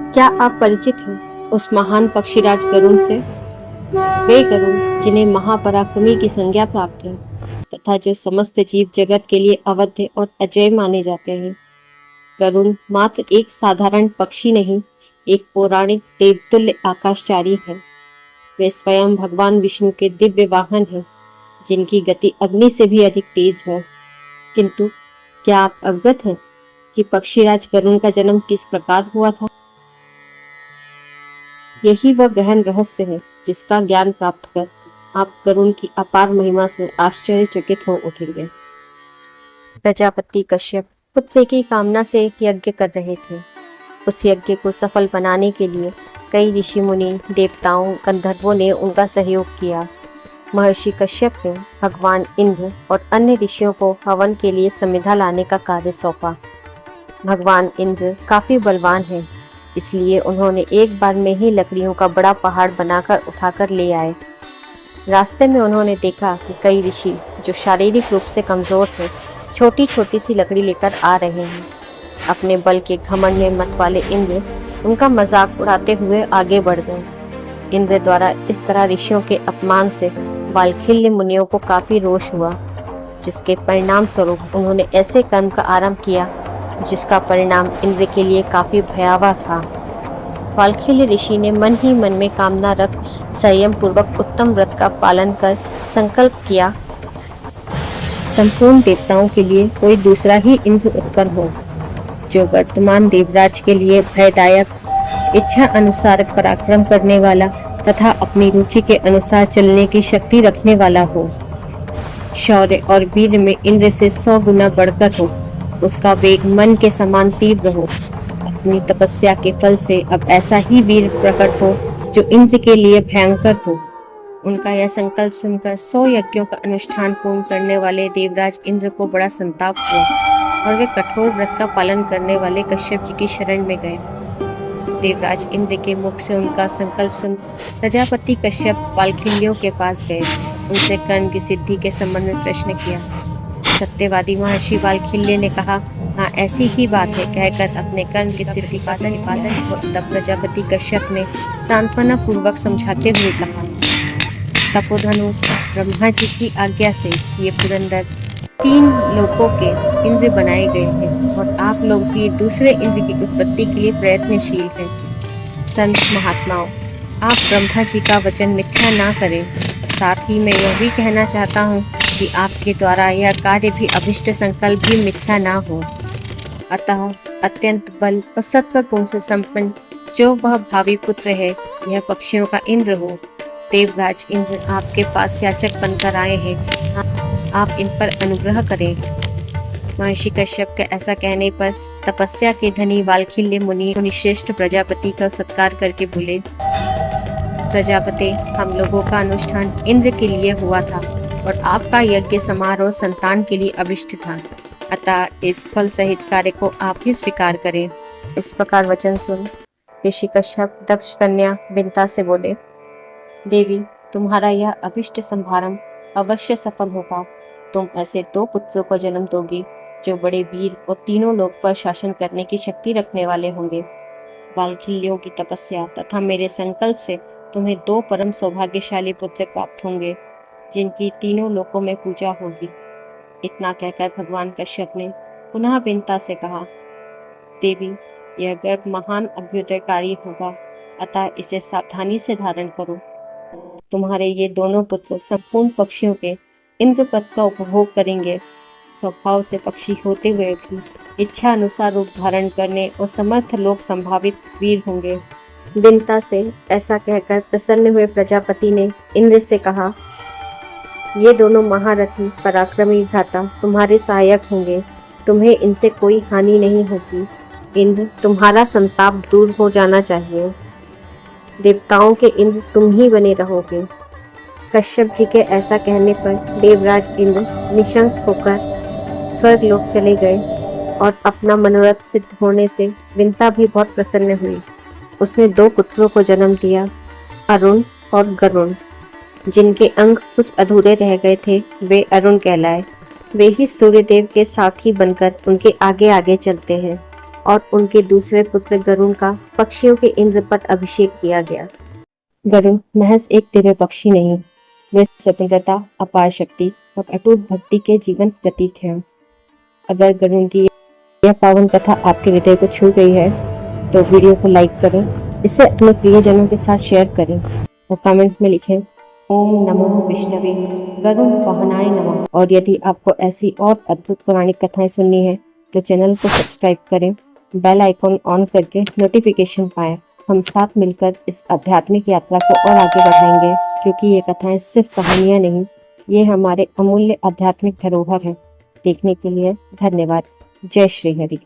क्या आप परिचित हैं उस महान पक्षीराज गरुड़ से? वे गरुड़ जिन्हें महापराक्रमी की संज्ञा प्राप्त है तथा जो समस्त जीव जगत के लिए अवध्य और अजय माने जाते हैं। गरुड़ मात्र एक साधारण पक्षी नहीं, एक पौराणिक देवतुल्य आकाशचारी है। वे स्वयं भगवान विष्णु के दिव्य वाहन हैं, जिनकी गति अग्नि से भी अधिक तेज है। किंतु क्या आप अवगत हैं कि पक्षीराज गरुड़ का जन्म किस प्रकार हुआ था? यही वह गहन रहस्य है जिसका ज्ञान प्राप्त कर आप गरुड़ की अपार महिमा से आश्चर्यचकित हो उठेंगे। प्रजापति कश्यप पुत्र की कामना से एक यज्ञ कर रहे थे। उस यज्ञ को सफल बनाने के लिए कई ऋषि मुनि, देवताओं, गंधर्वों ने उनका सहयोग किया। महर्षि कश्यप ने भगवान इंद्र और अन्य ऋषियों को हवन के लिए समिधा लाने का कार्य सौंपा। भगवान इंद्र काफी बलवान हैं, इसलिए उन्होंने एक बार में ही लकड़ियों का बड़ा पहाड़ बनाकर उठाकर ले आए। रास्ते में उन्होंने देखा कि कई ऋषि जो शारीरिक रूप से कमजोर थे, छोटी छोटी सी लकड़ी लेकर आ रहे हैं। अपने बल के घमंड में मत वाले इंद्र उनका मजाक उड़ाते हुए आगे बढ़ गए। इंद्र द्वारा इस तरह ऋषियों के अपमान से वाल्खिल्य मुनियों को काफी रोष हुआ, जिसके परिणाम स्वरूप उन्होंने ऐसे कर्म का आरंभ किया जिसका परिणाम इंद्र के लिए काफी भयावह था। वाल्खिल्य ऋषि ने मन ही मन में कामना रख संयम पूर्वक उत्तम व्रत का पालन कर संकल्प किया, संपूर्ण देवताओं के लिए कोई दूसरा ही इंद्र उत्पन्न हो, जो वर्तमान देवराज के लिए भयदायक, इच्छा अनुसार पराक्रम करने वाला तथा अपनी रुचि के अनुसार चलने की शक्ति रखने वाला हो। शौर्य और वीर में इंद्र से 100 गुना बढ़कर हो, उसका वेग मन के समान तीव्र हो। अपनी तपस्या के फल से अब ऐसा ही वीर प्रकट हो जो इंद्र के लिए भयंकर हो। उनका यह संकल्प सुनकर 100 यज्ञों का अनुष्ठान पूर्ण करने वाले देवराज इंद्र को बड़ा संताप हुआ और वे कठोर व्रत का पालन करने वाले कश्यप जी की शरण में गए। देवराज इंद्र के मुख से उनका संकल्प सुन प्रजापति कश्यप वाल्खिल्यों के पास गए। उनसे कर्म की सिद्धि के संबंध में प्रश्न किया। सत्यवादी महर्षि वाल्खिल्य ने कहा, हाँ ऐसी ही बात है, कहकर अपने कर्म की सिद्धि का निपादन। तब प्रजापति कश्यप ने सांत्वना पूर्वक समझाते हुए कहा, तपोधनु ब्रह्मा जी की आज्ञा से ये पुरंदर 3 लोकों के इंद्र बनाए गए हैं और आप लोग भी दूसरे इंद्र की उत्पत्ति के लिए प्रयत्नशील हैं। संत महात्माओं, आप ब्रह्मा जी का वचन मिथ्या ना करें। साथ ही मैं यह भी कहना चाहता हूँ कि आपके द्वारा यह कार्य भी अभिष्ट संकल्प भी मिथ्या ना हो। अतः अत्यंत बल और सत्व गुण से संपन्न जो वह भावी पुत्र है, यह पक्षियों का इंद्र हो। देवराज इंद्र आपके पास याचक बनकर आए हैं, आप इन पर अनुग्रह करें। महर्षि कश्यप के ऐसा कहने पर तपस्या के धनी वाल्खिल्य मुनि मुनिश्रेष्ठ प्रजापति का सत्कार करके बोले, प्रजापति, हम लोगों का अनुष्ठान इंद्र के लिए हुआ था और आपका यज्ञ समारोह संतान के लिए अभिष्ट था, अतः इस फल सहित कार्य को आप ही स्वीकार करें। इस प्रकार वचन सुन ऋषि कश्यप दक्ष कन्या विंता से बोले, देवी, तुम्हारा यह अभिष्ट समारंभ अवश्य सफल होगा। तुम ऐसे 2 पुत्रों को जन्म दोगी जो बड़े वीर और तीनों लोक पर शासन करने की शक्ति रखने वाले होंगे। वाल्खिल्यों की तपस्या तथा मेरे संकल्प से तुम्हें 2 परम सौभाग्यशाली पुत्र प्राप्त होंगे, जिनकी तीनों लोकों में पूजा होगी। इतना कहकर भगवान कश्यप ने पुनः विंता से कहा, देवी, यह गर्भ महान अभ्युदयकारी होगा, अतः इसे सावधानी से धारण करो। तुम्हारे ये दोनों पुत्र संपूर्ण पक्षियों के इंद्र पद का उपभोग करेंगे। स्वभाव से पक्षी होते हुए भी इच्छा अनुसार रूप धारण करने और समर्थ लोक संभावित वीर होंगे। विंता से ऐसा कहकर प्रसन्न हुए प्रजापति ने इंद्र से कहा, ये दोनों महारथी पराक्रमी भ्राता तुम्हारे सहायक होंगे, तुम्हें इनसे कोई हानि नहीं होगी। इंद्र, तुम्हारा संताप दूर हो जाना चाहिए। देवताओं के इंद्र तुम ही बने रहोगे। कश्यप जी के ऐसा कहने पर देवराज इंद्र निशंक होकर स्वर्गलोक चले गए और अपना मनोरथ सिद्ध होने से विंता भी बहुत प्रसन्न हुई। उसने 2 पुत्रों को जन्म दिया, अरुण और गरुण। जिनके अंग कुछ अधूरे रह गए थे, वे अरुण कहलाए। वे ही सूर्यदेव के साथी बनकर उनके आगे आगे चलते हैं और उनके दूसरे पुत्र गरुण का पक्षियों के इंद्र पर अभिषेक किया गया। गरुण महज एक दिव्य पक्षी नहीं, वे स्वतंत्रता, अपार शक्ति और अटूट भक्ति के जीवंत प्रतीक हैं। अगर गरुण की यह पावन कथा आपके हृदय को छू गई है तो वीडियो को लाइक करें, इसे अपने प्रियजनों के साथ शेयर करें और कमेंट में लिखें ओम नमो विष्णवे गरुण वाहनाय नमः। और यदि आपको ऐसी और अद्भुत पौराणिक कथाएं सुननी है तो चैनल को सब्सक्राइब करें, बेल आइकॉन ऑन करके नोटिफिकेशन पाएं। हम साथ मिलकर इस आध्यात्मिक यात्रा को और आगे बढ़ाएंगे, क्योंकि ये कथाएं सिर्फ कहानियां नहीं, ये हमारे अमूल्य आध्यात्मिक धरोहर हैं। देखने के लिए धन्यवाद। जय श्री हरि।